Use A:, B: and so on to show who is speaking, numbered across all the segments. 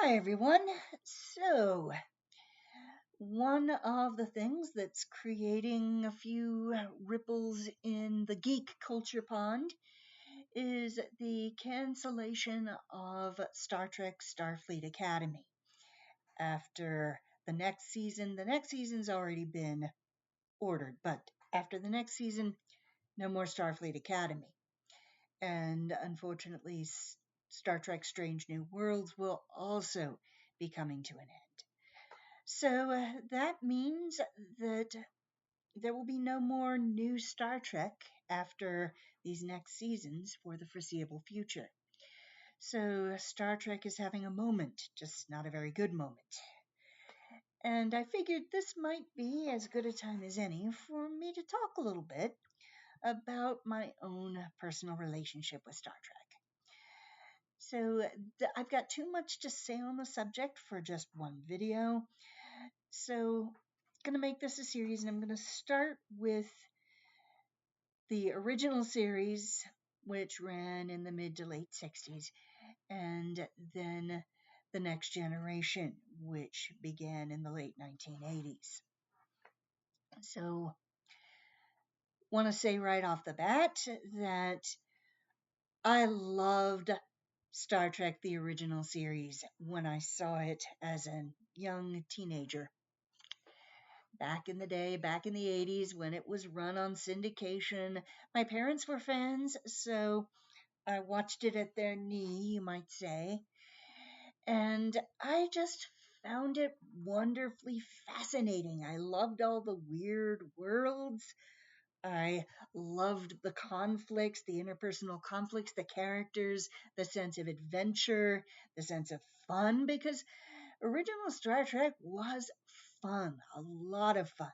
A: Hi, everyone. So, one of the things that's creating a few ripples in the geek culture pond is the cancellation of Star Trek Starfleet Academy. After the next season's already been ordered, but after the next season, no more Starfleet Academy. And unfortunately, Star Trek Strange New Worlds will also be coming to an end. So that means that there will be no more new Star Trek after these next seasons for the foreseeable future. So Star Trek is having a moment, just not a very good moment. And I figured this might be as good a time as any for me to talk a little bit about my own personal relationship with Star Trek. So I've got too much to say on the subject for just one video. So I'm going to make this a series, and I'm going to start with the original series, which ran in the mid to late 60s, and then the next generation, which began in the late 1980s. So want to say right off the bat that I loved Star Trek the original series when I saw it as a young teenager. Back in the day, back in the 80s when it was run on syndication. My parents were fans, so I watched it at their knee, you might say. And I just found it wonderfully fascinating. I loved all the weird worlds. I loved the conflicts, the interpersonal conflicts, the characters, the sense of adventure, the sense of fun, because original Star Trek was fun, a lot of fun.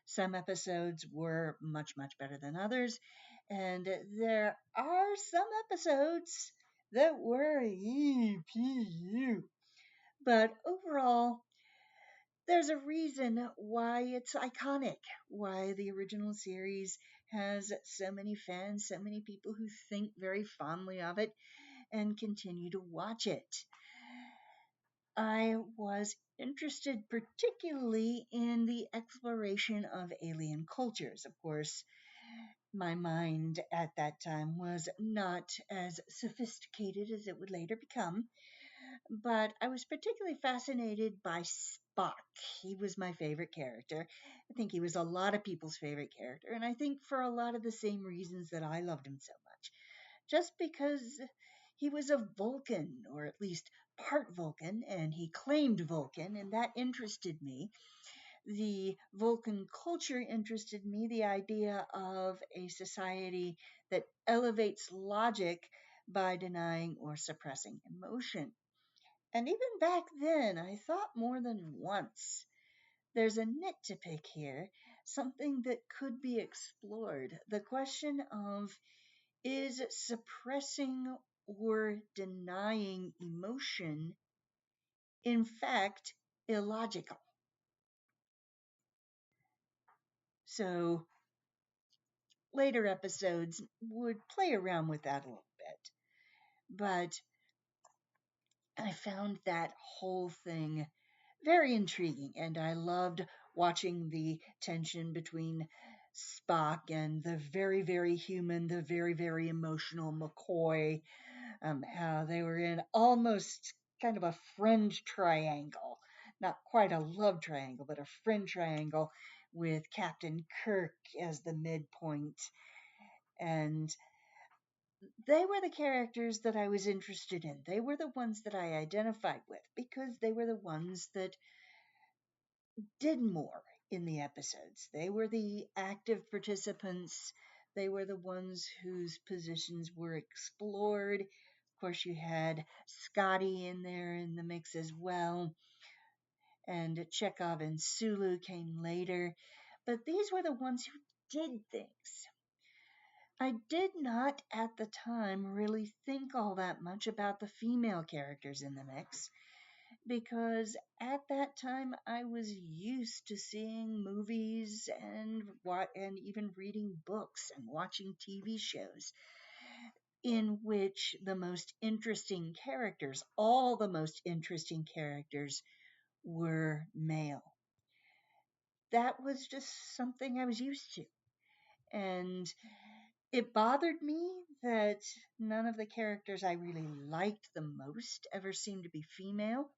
A: Some episodes were much, much better than others, and there are some episodes that were EPU. But overall, there's a reason why it's iconic, why the original series has so many fans, so many people who think very fondly of it and continue to watch it. I was interested particularly in the exploration of alien cultures. Of course, my mind at that time was not as sophisticated as it would later become, but I was particularly fascinated by Spock. He was my favorite character. I think he was a lot of people's favorite character, and I think for a lot of the same reasons that I loved him so much. Just because he was a Vulcan, or at least part Vulcan, and he claimed Vulcan, and that interested me. The Vulcan culture interested me, the idea of a society that elevates logic by denying or suppressing emotion. And even back then, I thought more than once. There's a nit to pick here, something that could be explored. The question of, is suppressing or denying emotion in fact illogical? So later episodes would play around with that a little bit. But I found that whole thing very intriguing, and I loved watching the tension between Spock and the very, very human, the very, very emotional McCoy, how they were in almost kind of a friend triangle, not quite a love triangle, but a friend triangle with Captain Kirk as the midpoint. And they were the characters that I was interested in. They were the ones that I identified with because they were the ones that did more in the episodes. They were the active participants. They were the ones whose positions were explored. Of course, you had Scotty in there in the mix as well, and Chekhov and Sulu came later. But these were the ones who did things. I did not at the time really think all that much about the female characters in the mix because at that time I was used to seeing movies and even reading books and watching TV shows. in which the most interesting characters, all the most interesting characters, were male. That was just something I was used to. And it bothered me that none of the characters I really liked the most ever seemed to be female.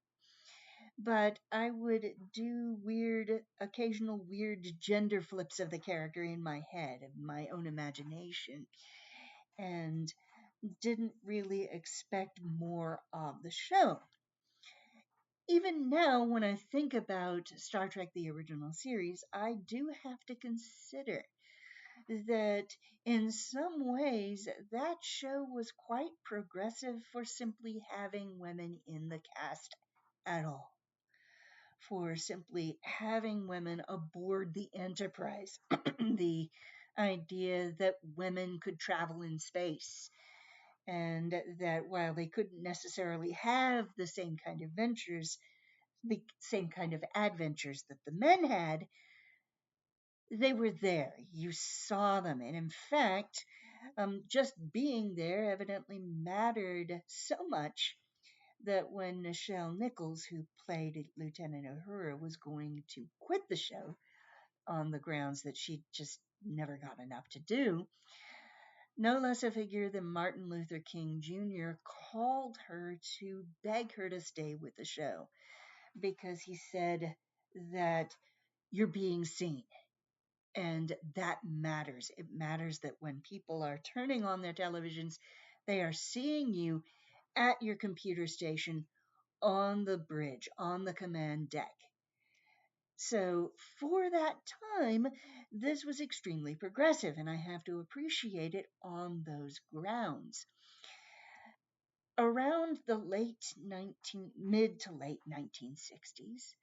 A: But I would do occasional weird gender flips of the character in my head, of my own imagination, and didn't really expect more of the show. Even now, when I think about Star Trek the original series, I do have to consider that in some ways that show was quite progressive for simply having women in the cast at all, for simply having women aboard the Enterprise. The idea that women could travel in space, and that while they couldn't necessarily have the same kind of adventures that the men had, they were there. You saw them. And in fact, just being there evidently mattered so much that when Nichelle Nichols, who played Lieutenant Uhura, was going to quit the show on the grounds that she just never got enough to do, no less a figure than Martin Luther King Jr. called her to beg her to stay with the show because he said that you're being seen. And that matters. It matters that when people are turning on their televisions, they are seeing you at your computer station, on the bridge, on the command deck. So, for that time, this was extremely progressive, and I have to appreciate it on those grounds. Around the mid to late 1960s,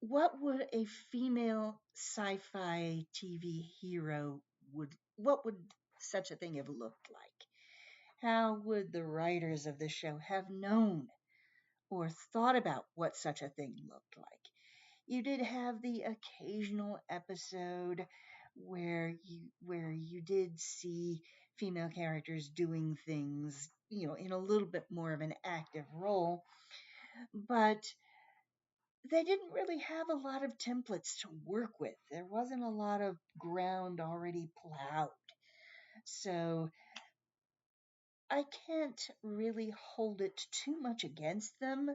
A: what would a female sci-fi TV hero what would such a thing have looked like? How would the writers of the show have known or thought about what such a thing looked like? You did have the occasional episode where you did see female characters doing things, in a little bit more of an active role, but they didn't really have a lot of templates to work with. There wasn't a lot of ground already plowed. So I can't really hold it too much against them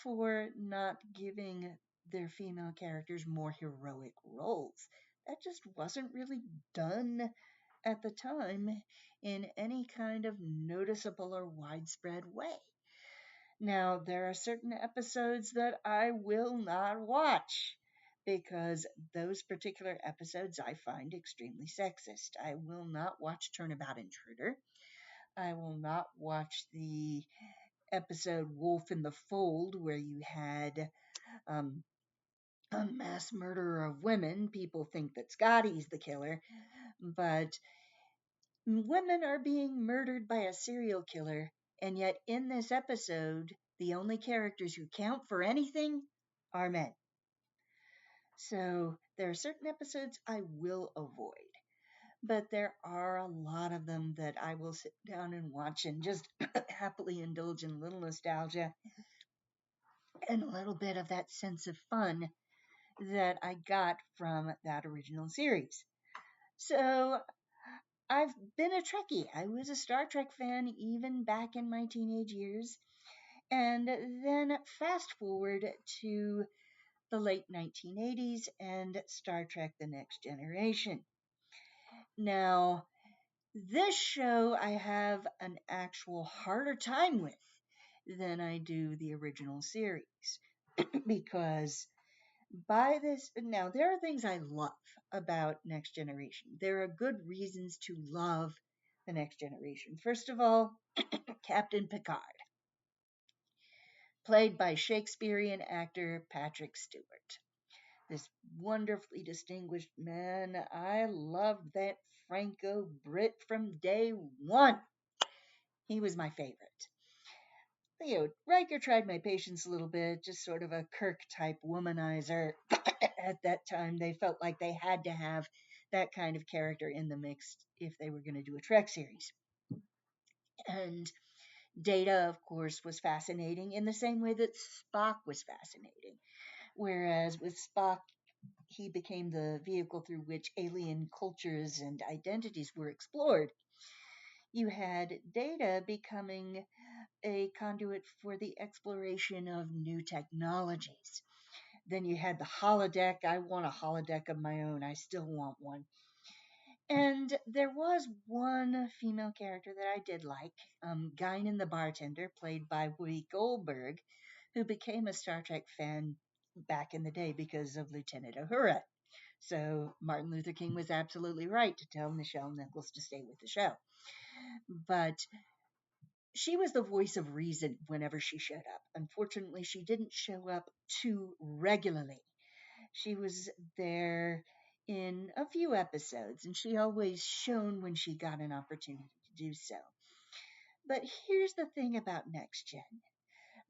A: for not giving their female characters more heroic roles. That just wasn't really done at the time in any kind of noticeable or widespread way. Now, there are certain episodes that I will not watch because those particular episodes I find extremely sexist. I will not watch Turnabout Intruder. I will not watch the episode Wolf in the Fold, where you had um, a mass murderer of women. People think that Scotty's the killer, but women are being murdered by a serial killer, and yet in this episode, the only characters who count for anything are men. So there are certain episodes I will avoid, but there are a lot of them that I will sit down and watch and just happily indulge in a little nostalgia and a little bit of that sense of fun that I got from that original series. So I've been a Trekkie. I was a Star Trek fan even back in my teenage years. And then fast forward to the late 1980s and Star Trek The Next Generation. Now, this show I have an actual harder time with than I do the original series because now there are things I love about Next Generation. There are good reasons to love the Next Generation. First of all, Captain Picard, played by Shakespearean actor Patrick Stewart. This wonderfully distinguished man. I loved that Franco Brit from day one. He was my favorite. Riker tried my patience a little bit, just sort of a Kirk type womanizer. At that time, they felt like they had to have that kind of character in the mix if they were going to do a Trek series. And Data, of course, was fascinating in the same way that Spock was fascinating. Whereas with Spock, he became the vehicle through which alien cultures and identities were explored. You had Data becoming a conduit for the exploration of new technologies. Then you had the holodeck. I want a holodeck of my own. I still want one. And there was one female character that I did like, Guinan the bartender, played by Whoopi Goldberg, who became a Star Trek fan back in the day because of Lieutenant Uhura. So Martin Luther King was absolutely right to tell Nichelle Nichols to stay with the show. But she was the voice of reason whenever she showed up. Unfortunately, she didn't show up too regularly. She was there in a few episodes, and she always shone when she got an opportunity to do so. But here's the thing about Next Gen.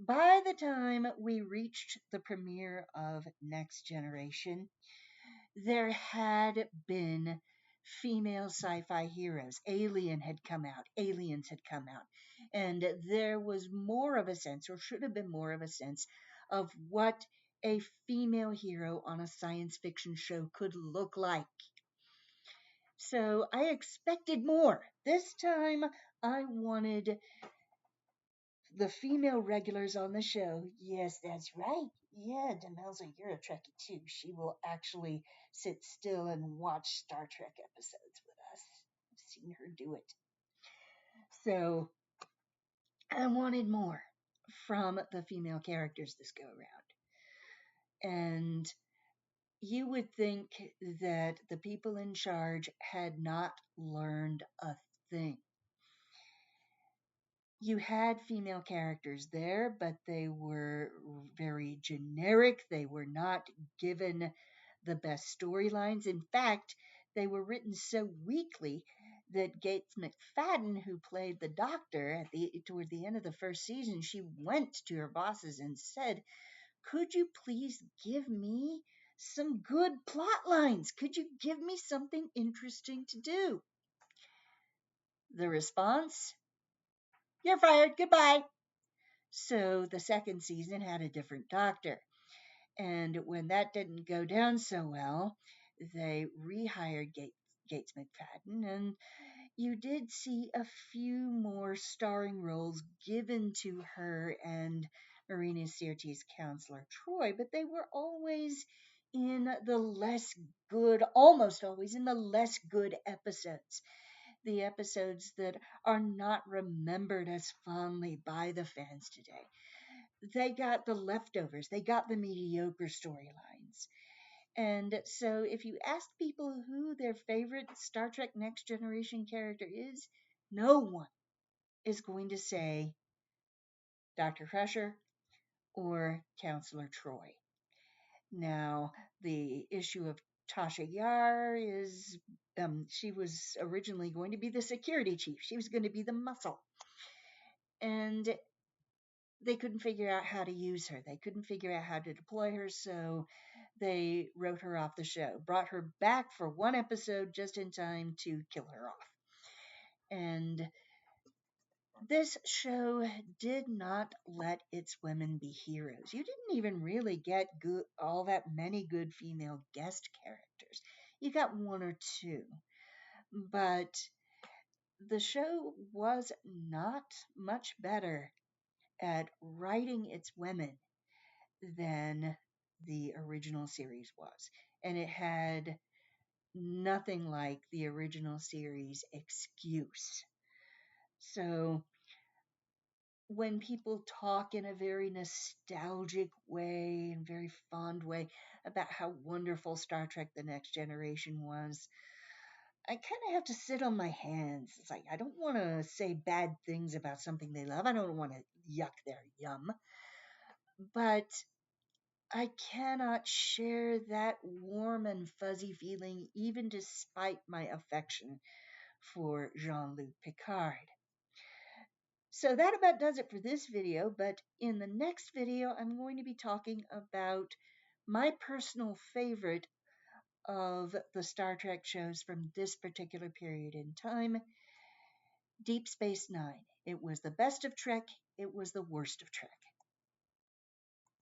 A: By the time we reached the premiere of Next Generation, there had been female sci-fi heroes. Alien had come out, Aliens had come out, and there was more of a sense, or should have been more of a sense, of what a female hero on a science fiction show could look like. So I expected more. This time I wanted the female regulars on the show. Yes, that's right. Yeah, Demelza, you're a Trekkie too. She will actually sit still and watch Star Trek episodes with us. I've seen her do it. So I wanted more from the female characters this go around. And you would think that the people in charge had not learned a thing. You had female characters there, but they were very generic. They were not given the best storylines. In fact, they were written so weakly that Gates McFadden, who played the doctor toward the end of the first season, she went to her bosses and said, "Could you please give me some good plot lines? Could you give me something interesting to do?" The response, "You're fired. Goodbye." So the second season had a different doctor. And when that didn't go down so well, they rehired Gates McFadden, and you did see a few more starring roles given to her and Marina Sirtis' counselor Troy, but they were always in the less good, almost always in the less good episodes. The episodes that are not remembered as fondly by the fans today. They got the leftovers, they got the mediocre storylines. And so, if you ask people who their favorite Star Trek Next Generation character is, no one is going to say Dr. Crusher or Counselor Troy. Now, the issue of Tasha Yar is she was originally going to be the security chief, she was going to be the muscle. And they couldn't figure out how to use her. They couldn't figure out how to deploy her, so they wrote her off the show. Brought her back for one episode just in time to kill her off. And this show did not let its women be heroes. You didn't even really get all that many good female guest characters. You got one or two. But the show was not much better at writing its women than the original series was. And it had nothing like the original series excuse. So when people talk in a very nostalgic way and very fond way about how wonderful Star Trek The Next Generation was, I kind of have to sit on my hands. It's like, I don't want to say bad things about something they love. I don't want to yuck their yum. But I cannot share that warm and fuzzy feeling, even despite my affection for Jean-Luc Picard. So that about does it for this video, but in the next video, I'm going to be talking about my personal favorite of the Star Trek shows from this particular period in time. Deep Space Nine. It was the best of Trek, it was the worst of Trek.